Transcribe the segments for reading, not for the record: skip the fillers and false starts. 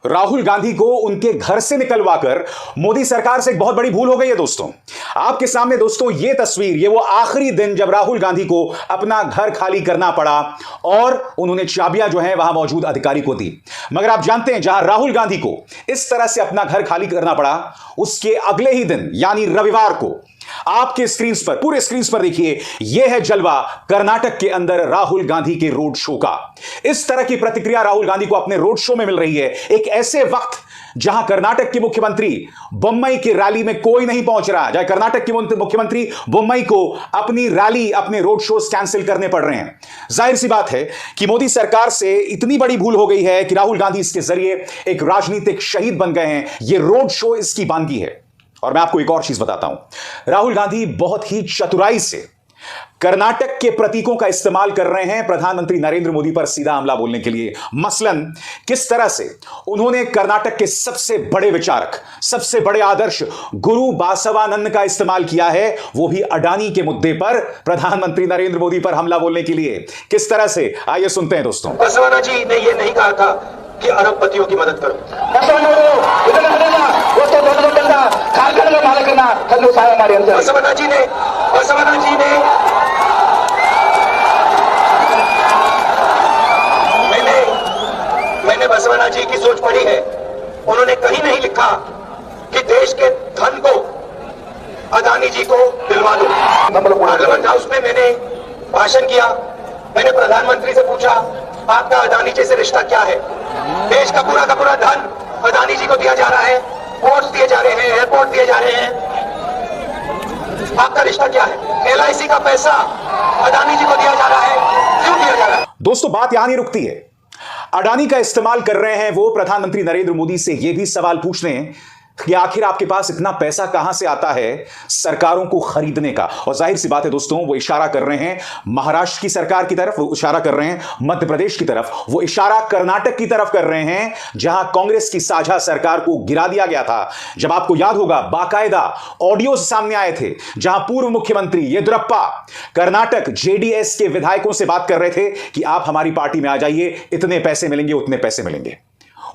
राहुल गांधी को उनके घर से निकलवाकर मोदी सरकार से एक बहुत बड़ी भूल हो गई है दोस्तों। आपके सामने दोस्तों ये तस्वीर, ये वो आखिरी दिन जब राहुल गांधी को अपना घर खाली करना पड़ा और उन्होंने चाबियां जो है वहां मौजूद अधिकारी को दी। मगर आप जानते हैं जहां राहुल गांधी को इस तरह से अपना घर खाली करना पड़ा, उसके अगले ही दिन यानी रविवार को आपके स्क्रीन पर, पूरे स्क्रीन पर देखिए, यह है जलवा कर्नाटक के अंदर राहुल गांधी के रोड शो का। इस तरह की प्रतिक्रिया राहुल गांधी को अपने रोड शो में मिल रही है एक ऐसे वक्त जहां कर्नाटक के मुख्यमंत्री बोम्मई की रैली में कोई नहीं पहुंच रहा, जहां कर्नाटक के मुख्यमंत्री बोम्मई को अपनी रैली, अपने रोड शोज कैंसिल करने पड़ रहे हैं। जाहिर सी बात है कि मोदी सरकार से इतनी बड़ी भूल हो गई है कि राहुल गांधी इसके जरिए एक राजनीतिक शहीद बन गए हैं। यह रोड शो इसकी वानगी है। और मैं आपको एक और चीज बताता हूं, राहुल गांधी बहुत ही चतुराई से कर्नाटक के प्रतीकों का इस्तेमाल कर रहे हैं प्रधानमंत्री नरेंद्र मोदी पर सीधा हमला बोलने के लिए। मसलन किस तरह से उन्होंने कर्नाटक के सबसे बड़े विचारक, सबसे बड़े आदर्श गुरु बासवानंद का इस्तेमाल किया है, वो भी अडानी के मुद्दे पर प्रधानमंत्री नरेंद्र मोदी पर हमला बोलने के लिए। किस तरह से, आइए सुनते हैं दोस्तों। बसवाना जी ने यह नहीं कहा था कि अरबपतियों की मदद करो। बसवाना जी ने मैंने बसवाना जी की सोच पढ़ी है। उन्होंने कहीं नहीं लिखा कि देश के धन को अदानी जी को दिलवा दो। पार्लियामेंट हाउस में मैंने भाषण किया, मैंने प्रधानमंत्री से पूछा आपका अदानी जी से रिश्ता क्या है? देश का पूरा धन अदानी जी को दिया जा रहा है, पोर्ट्स दिए जा रहे हैं, एयरपोर्ट दिए जा रहे हैं, आपका रिश्ता क्या है? LIC का पैसा अदानी जी को दिया जा रहा है, क्यों दिया जा रहा है? दोस्तों बात यहां नहीं रुकती है। अडानी का इस्तेमाल कर रहे हैं वो प्रधानमंत्री नरेंद्र मोदी से यह भी सवाल पूछ रहे हैं कि आखिर आपके पास इतना पैसा कहां से आता है सरकारों को खरीदने का। और जाहिर सी बात है दोस्तों, वो इशारा कर रहे हैं महाराष्ट्र की सरकार की तरफ, वो इशारा कर रहे हैं मध्य प्रदेश की तरफ, वो इशारा कर्नाटक की तरफ कर रहे हैं जहां कांग्रेस की साझा सरकार को गिरा दिया गया था। जब आपको याद होगा, बाकायदा ऑडियो सामने आए थे जहां पूर्व मुख्यमंत्री येदियुरप्पा कर्नाटक JDS के विधायकों से बात कर रहे थे कि आप हमारी पार्टी में आ जाइए, इतने पैसे मिलेंगे, उतने पैसे मिलेंगे।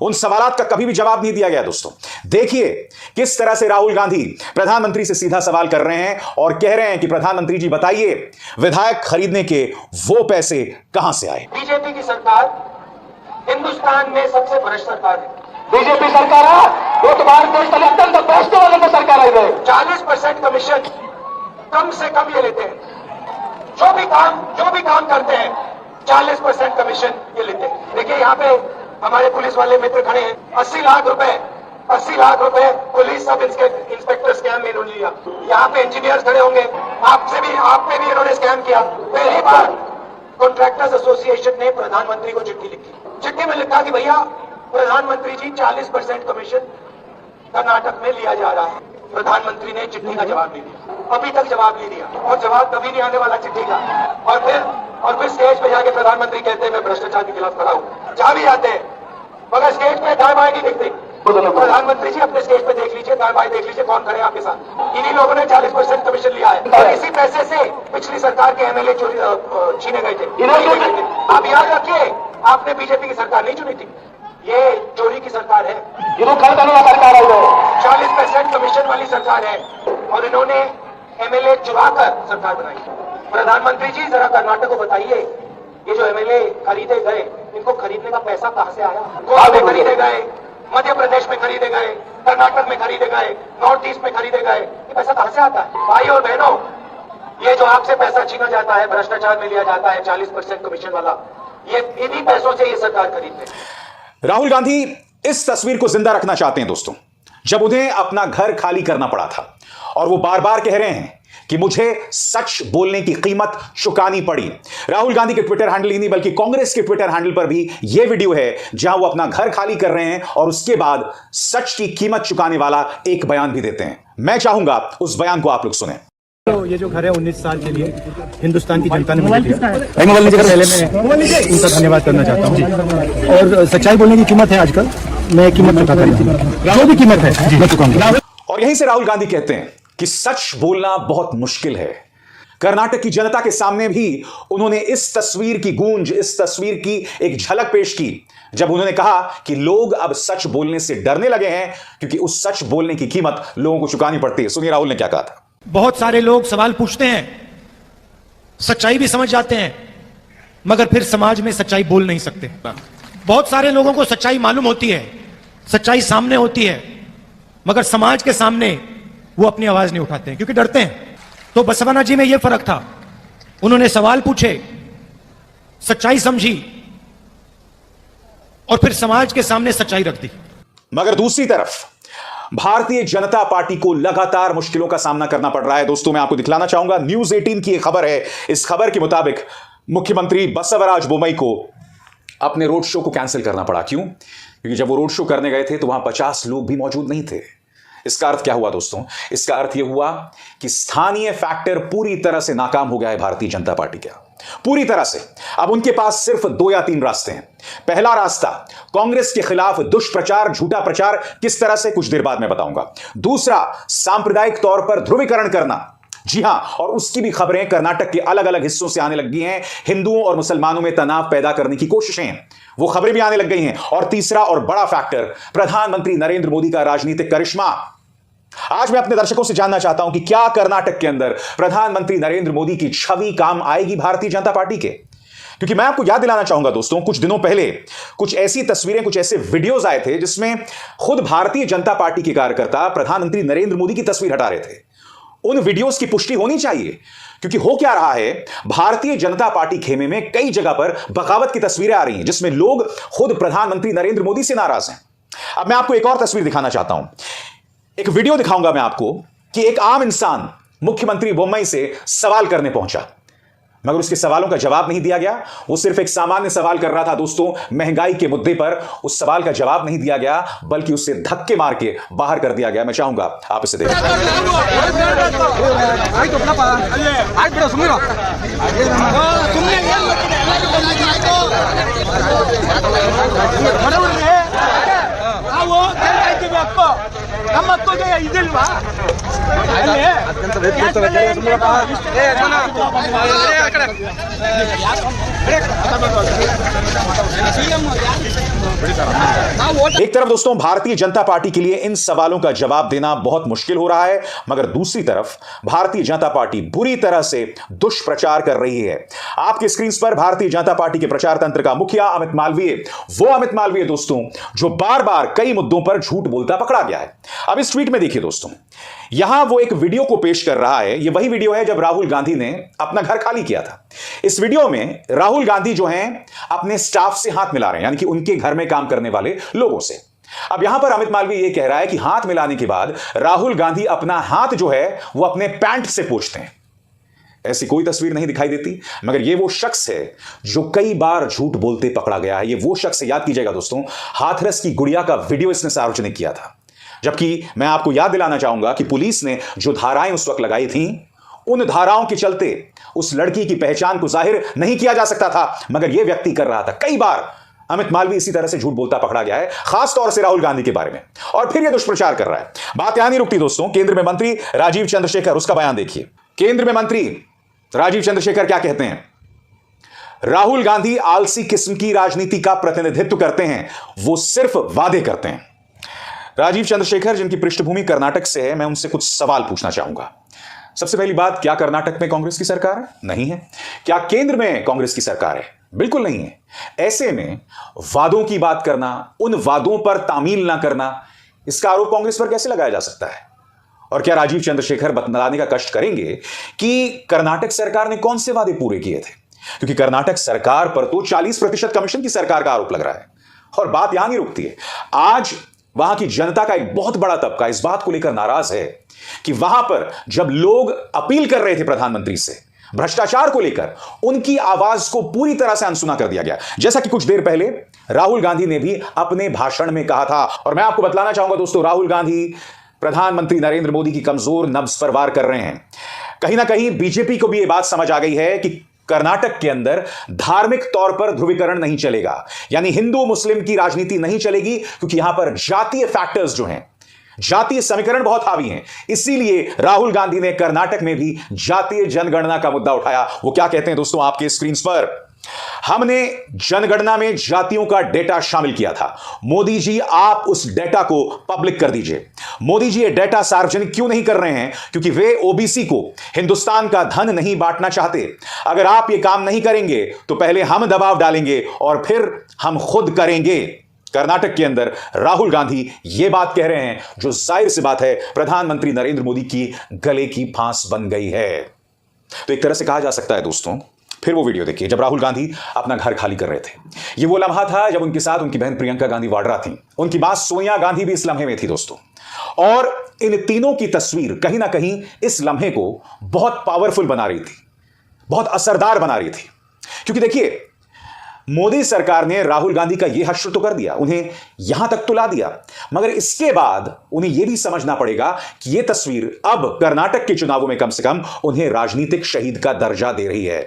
उन सवालात का कभी भी जवाब नहीं दिया गया दोस्तों। देखिए किस तरह से राहुल गांधी प्रधानमंत्री से सीधा सवाल कर रहे हैं और कह रहे हैं कि प्रधानमंत्री जी बताइए, विधायक खरीदने के वो पैसे कहां से आए? बीजेपी की सरकार हिंदुस्तान में सबसे भ्रष्ट सरकार है। बीजेपी सरकार वो तो भारत देश का अत्यंत भ्रष्ट वाले सरकार है। 40% कमीशन कम से कम ये लेते हैं। जो भी काम करते हैं 40% कमीशन ये लेते हैं। देखिए यहाँ पे हमारे पुलिस वाले मित्र खड़े हैं। 80 लाख रुपए पुलिस सब इंस्पेक्टर स्कैम में इन्होंने लिया। यहाँ पे इंजीनियर्स खड़े होंगे, आप पे भी इन्होंने स्कैम किया। पहली बार कॉन्ट्रैक्टर्स एसोसिएशन ने प्रधानमंत्री को चिट्ठी लिखी। चिट्ठी में लिखा कि भैया प्रधानमंत्री जी 40% कमीशन कर्नाटक में लिया जा रहा है। प्रधानमंत्री ने चिट्ठी का जवाब नहीं दिया, अभी तक जवाब नहीं दिया, और जवाब कभी नहीं आने वाला चिट्ठी का। और फिर स्टेज पे जाके प्रधानमंत्री कहते हैं मैं भ्रष्टाचार के खिलाफ खड़ा हूं। जा भी जाते हैं मगर स्टेज पे दाएं बाएं नहीं दिखते। प्रधानमंत्री जी अपने स्टेज पे देख लीजिए, दाएं बाएं देख लीजिए कौन खड़े हैं आपके साथ। इन्हीं लोगों ने 40% कमीशन लिया है और इसी पैसे से पिछली सरकार के MLA छीने गए थे। आप याद रखिए, आपने बीजेपी की सरकार नहीं चुनी थी, ये चोरी की सरकार है, 40% कमीशन वाली सरकार है और इन्होंने MLA चुराकर सरकार बनाई। प्रधानमंत्री जी जरा कर्नाटक को बताइए, ये जो MLA खरीदे गए, इनको खरीदने का पैसा कहां से आया? गोवा में खरीदे गए, मध्य प्रदेश में खरीदे गए, कर्नाटक में खरीदे गए, नॉर्थ ईस्ट में खरीदे गए, ये पैसा कहां से आता है? भाई और बहनों, ये जो आपसे पैसा छीना जाता है, भ्रष्टाचार में लिया जाता है 40% कमीशन वाला, ये इन्हीं पैसों से ये सरकार खरीदते हैं। राहुल गांधी इस तस्वीर को जिंदा रखना चाहते हैं दोस्तों। जब उन्हें अपना घर खाली करना पड़ा था और वो बार बार कह रहे हैं कि मुझे सच बोलने की कीमत चुकानी पड़ी। राहुल गांधी के ट्विटर हैंडल ही नहीं बल्कि कांग्रेस के ट्विटर हैंडल पर भी यह वीडियो है जहां वो अपना घर खाली कर रहे हैं और उसके बाद सच की कीमत चुकाने वाला एक बयान भी देते हैं। मैं चाहूंगा उस बयान को आप लोग सुने। तो ये जो घर है 19 साल के लिए हिंदुस्तान की जनता ने मुझे दिया। पहले मैं उनका धन्यवाद करना चाहता हूँ। और सच्चाई बोलने की कीमत है, आजकल मैं कीमत चुका कर जो भी कीमत है मैं चुकाऊंगा। और यहीं से राहुल गांधी कहते हैं कि सच बोलना बहुत मुश्किल है। कर्नाटक की जनता के सामने भी उन्होंने इस तस्वीर की गूंज, इस तस्वीर की एक झलक पेश की जब उन्होंने कहा कि लोग अब सच बोलने से डरने लगे हैं क्योंकि उस सच बोलने की कीमत लोगों को चुकानी पड़ती है। सुनिए राहुल ने क्या कहा था। बहुत सारे लोग सवाल पूछते हैं, सच्चाई भी समझ जाते हैं, मगर फिर समाज में सच्चाई बोल नहीं सकते। बहुत सारे लोगों को सच्चाई मालूम होती है, सच्चाई सामने होती है, मगर समाज के सामने वो अपनी आवाज नहीं उठाते हैं क्योंकि डरते हैं। तो बसवन्ना जी में यह फर्क था, उन्होंने सवाल पूछे, सच्चाई समझी और फिर समाज के सामने सच्चाई रख दी। मगर दूसरी तरफ भारतीय जनता पार्टी को लगातार मुश्किलों का सामना करना पड़ रहा है। दोस्तों मैं आपको दिखलाना चाहूंगा, न्यूज 18 की एक खबर है। इस खबर के मुताबिक मुख्यमंत्री बसवराज बोम्मई को अपने रोड शो को कैंसिल करना पड़ा। क्यों? क्योंकि जब वो रोड शो करने गए थे तो वहां 50 लोग भी मौजूद नहीं थे। इसका अर्थ क्या हुआ दोस्तों? इसका अर्थ यह हुआ कि स्थानीय फैक्टर पूरी तरह से नाकाम हो गया है भारतीय जनता पार्टी का, पूरी तरह से। अब उनके पास सिर्फ 2 या 3 रास्ते हैं। पहला रास्ता कांग्रेस के खिलाफ दुष्प्रचार, झूठा प्रचार, किस तरह से, कुछ देर बाद मैं बताऊंगा। दूसरा, सांप्रदायिक तौर पर ध्रुवीकरण करना। जी हां, और उसकी भी खबरें कर्नाटक के अलग अलग हिस्सों से आने लग गई हैं। हिंदुओं और मुसलमानों में तनाव पैदा करने की कोशिशें, वो खबरें भी आने लग गई हैं। और तीसरा और बड़ा फैक्टर, प्रधानमंत्री नरेंद्र मोदी का राजनीतिक करिश्मा। आज मैं अपने दर्शकों से जानना चाहता हूं कि क्या कर्नाटक के अंदर प्रधानमंत्री नरेंद्र मोदी की छवि काम आएगी भारतीय जनता पार्टी के? क्योंकि मैं आपको याद दिलाना चाहूंगा दोस्तों, कुछ दिनों पहले कुछ ऐसी तस्वीरें, कुछ ऐसे वीडियोस आए थे जिसमें खुद भारतीय जनता पार्टी के कार्यकर्ता प्रधानमंत्री नरेंद्र मोदी की तस्वीर हटा रहे थे। उन वीडियोस की पुष्टि होनी चाहिए, क्योंकि हो क्या रहा है, भारतीय जनता पार्टी खेमे में कई जगह पर बगावत की तस्वीरें आ रही हैं जिसमें लोग खुद प्रधानमंत्री नरेंद्र मोदी से नाराज हैं। अब मैं आपको एक और तस्वीर दिखाना चाहता हूं, एक वीडियो दिखाऊंगा मैं आपको कि एक आम इंसान मुख्यमंत्री बोम्मई से सवाल करने पहुंचा, मगर उसके सवालों का जवाब नहीं दिया गया। वो सिर्फ एक सामान्य सवाल कर रहा था दोस्तों, महंगाई के मुद्दे पर। उस सवाल का जवाब नहीं दिया गया, बल्कि उसे धक्के मार के बाहर कर दिया गया। मैं चाहूंगा आप इसे देखें। ನಮ್ಮ ಮಕ್ಕಳಿಗೆ ಇದಿಲ್ವಾ? एक तरफ दोस्तों भारतीय जनता पार्टी के लिए इन सवालों का जवाब देना बहुत मुश्किल हो रहा है, मगर दूसरी तरफ भारतीय जनता पार्टी बुरी तरह से दुष्प्रचार कर रही है। आपके स्क्रीन पर भारतीय जनता पार्टी के प्रचार तंत्र का मुखिया अमित मालवीय, वो अमित मालवीय दोस्तों जो बार बार कई मुद्दों पर झूठ बोलता पकड़ा गया है। अब इस ट्वीट में देखिए दोस्तों, यहां वो एक वीडियो को पेश कर रहा है। ये वही वीडियो है जब राहुल गांधी ने अपना घर खाली किया था। इस वीडियो में राहुल गांधी जो हैं अपने स्टाफ से हाथ मिला रहे हैं, यानी कि उनके घर में काम करने वाले लोगों से। अब यहां पर अमित मालवीय ये कह रहा है कि हाथ मिलाने के बाद राहुल गांधी अपना हाथ जो है वो अपने पैंट से पोंछते हैं। ऐसी कोई तस्वीर नहीं दिखाई देती, मगर ये वो शख्स है जो कई बार झूठ बोलते पकड़ा गया है। ये वो शख्स है, याद कीजिएगा दोस्तों, हाथरस की गुड़िया का वीडियो इसने सार्वजनिक किया था। जबकि मैं आपको याद दिलाना चाहूंगा कि पुलिस ने जो धाराएं उस वक्त लगाई थीं, उन धाराओं के चलते उस लड़की की पहचान को जाहिर नहीं किया जा सकता था, मगर यह व्यक्ति कर रहा था। कई बार अमित मालवीय इसी तरह से झूठ बोलता पकड़ा गया है, खासतौर से राहुल गांधी के बारे में, और फिर यह दुष्प्रचार कर रहा है। बात यहां नहीं रुकती दोस्तों। केंद्र में मंत्री राजीव चंद्रशेखर, उसका बयान देखिए। केंद्र में मंत्री राजीव चंद्रशेखर क्या कहते हैं? राहुल गांधी आलसी किस्म की राजनीति का प्रतिनिधित्व करते हैं, वो सिर्फ वादे करते हैं। राजीव चंद्रशेखर जिनकी पृष्ठभूमि कर्नाटक से है, मैं उनसे कुछ सवाल पूछना चाहूंगा। सबसे पहली बात, क्या कर्नाटक में कांग्रेस की सरकार है? नहीं है। क्या केंद्र में कांग्रेस की सरकार है? बिल्कुल नहीं है। ऐसे में वादों की बात करना, उन वादों पर तामील ना करना, इसका आरोप कांग्रेस पर कैसे लगाया जा सकता है? और क्या राजीव चंद्रशेखर बताने का कष्ट करेंगे कि कर्नाटक सरकार ने कौन से वादे पूरे किए थे? क्योंकि कर्नाटक सरकार पर तो 40% कमीशन की सरकार का आरोप लग रहा है। और बात यहां नहीं रुकती है। आज वहां की जनता का एक बहुत बड़ा तबका इस बात को लेकर नाराज है कि वहां पर जब लोग अपील कर रहे थे प्रधानमंत्री से भ्रष्टाचार को लेकर, उनकी आवाज को पूरी तरह से अनसुना कर दिया गया, जैसा कि कुछ देर पहले राहुल गांधी ने भी अपने भाषण में कहा था। और मैं आपको बतलाना चाहूंगा दोस्तों, राहुल गांधी प्रधानमंत्री नरेंद्र मोदी की कमजोर नब्ज पर वार कर रहे हैं। कहीं ना कहीं बीजेपी को भी यह बात समझ आ गई है कि कर्नाटक के अंदर धार्मिक तौर पर ध्रुवीकरण नहीं चलेगा, यानी हिंदू मुस्लिम की राजनीति नहीं चलेगी, क्योंकि यहां पर जातीय फैक्टर्स जो हैं, जातीय समीकरण बहुत हावी हैं। इसीलिए राहुल गांधी ने कर्नाटक में भी जातीय जनगणना का मुद्दा उठाया। वो क्या कहते हैं दोस्तों आपके स्क्रीन पर? हमने जनगणना में जातियों का डेटा शामिल किया था। मोदी जी, आप उस डेटा को पब्लिक कर दीजिए। मोदी जी, ये डेटा सार्वजनिक क्यों नहीं कर रहे हैं? क्योंकि वे ओबीसी को हिंदुस्तान का धन नहीं बांटना चाहते। अगर आप ये काम नहीं करेंगे तो पहले हम दबाव डालेंगे और फिर हम खुद करेंगे। कर्नाटक के अंदर राहुल गांधी ये बात कह रहे हैं जो जाहिर सी बात है प्रधानमंत्री नरेंद्र मोदी की गले की फांस बन गई है। तो एक तरह से कहा जा सकता है दोस्तों, फिर वो वीडियो देखिए जब राहुल गांधी अपना घर खाली कर रहे थे। ये वो लम्हा था जब उनके साथ उनकी बहन प्रियंका गांधी वाड्रा थी। उनकी मां सोनिया गांधी भी इस लम्हे में थी दोस्तों। और इन तीनों की तस्वीर कहीं ना कहीं इस लम्हे को बहुत पावरफुल बना रही थी, बहुत असरदार बना रही थी। क्योंकि देखिए, मोदी सरकार ने राहुल गांधी का यह हश्र तो कर दिया, उन्हें यहां तक तो ला दिया, मगर इसके बाद उन्हें यह भी समझना पड़ेगा कि यह तस्वीर अब कर्नाटक के चुनावों में कम से कम उन्हें राजनीतिक शहीद का दर्जा दे रही है।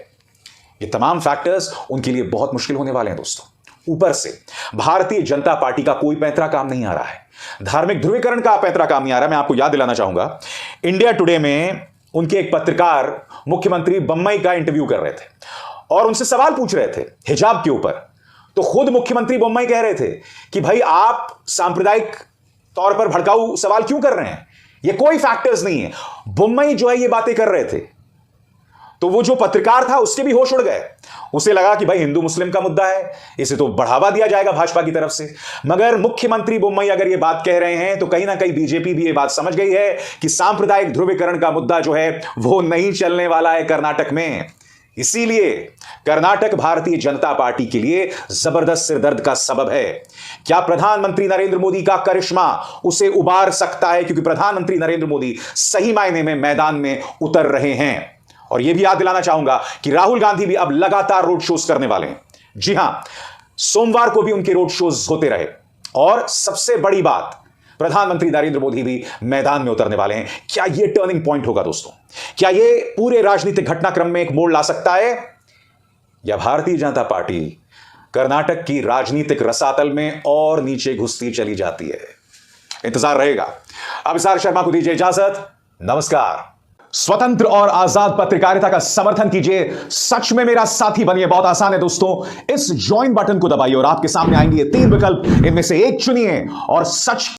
ये तमाम फैक्टर्स उनके लिए बहुत मुश्किल होने वाले हैं दोस्तों। ऊपर से भारतीय जनता पार्टी का कोई पैंतरा काम नहीं आ रहा है, धार्मिक ध्रुवीकरण का पैंतरा काम नहीं आ रहा है। मैं आपको याद दिलाना चाहूंगा, इंडिया टुडे में उनके एक पत्रकार मुख्यमंत्री बम्मई का इंटरव्यू कर रहे थे और उनसे सवाल पूछ रहे थे हिजाब के ऊपर। तो खुद मुख्यमंत्री बम्मई कह रहे थे कि भाई आप सांप्रदायिक तौर पर भड़काऊ सवाल क्यों कर रहे हैं, ये कोई फैक्टर्स नहीं है। बम्मई जो है ये बातें कर रहे थे तो वो जो पत्रकार था उसके भी होश उड़ गए। उसे लगा कि भाई हिंदू मुस्लिम का मुद्दा है, इसे तो बढ़ावा दिया जाएगा भाजपा की तरफ से। मगर मुख्यमंत्री बम्मई अगर ये बात कह रहे हैं तो कहीं ना कहीं बीजेपी भी ये बात समझ गई है कि सांप्रदायिक ध्रुवीकरण का मुद्दा जो है वो नहीं चलने वाला है कर्नाटक में। इसीलिए कर्नाटक भारतीय जनता पार्टी के लिए जबरदस्त सिरदर्द का सबब है। क्या प्रधानमंत्री नरेंद्र मोदी का करिश्मा उसे उबार सकता है? क्योंकि प्रधानमंत्री नरेंद्र मोदी सही मायने में मैदान में उतर रहे हैं। और यह भी याद दिलाना चाहूंगा कि राहुल गांधी भी अब लगातार रोड शोज करने वाले हैं। जी हां, सोमवार को भी उनके रोड शोज होते रहे। और सबसे बड़ी बात, प्रधानमंत्री नरेंद्र मोदी भी मैदान में उतरने वाले हैं। क्या यह टर्निंग पॉइंट होगा दोस्तों? क्या यह पूरे राजनीतिक घटनाक्रम में एक मोड़ ला सकता है, या भारतीय जनता पार्टी कर्नाटक की राजनीतिक रसातल में और नीचे घुसती चली जाती है? इंतजार रहेगा। अभिसार शर्मा को दीजिए इजाजत। नमस्कार। स्वतंत्र और आजाद पत्रकारिता का समर्थन कीजिए, सच में मेरा साथी बनिए। बहुत आसान है दोस्तों, इस ज्वाइन बटन को दबाइए और आपके सामने आएंगे ये 3 विकल्प, इनमें से एक चुनिए और सच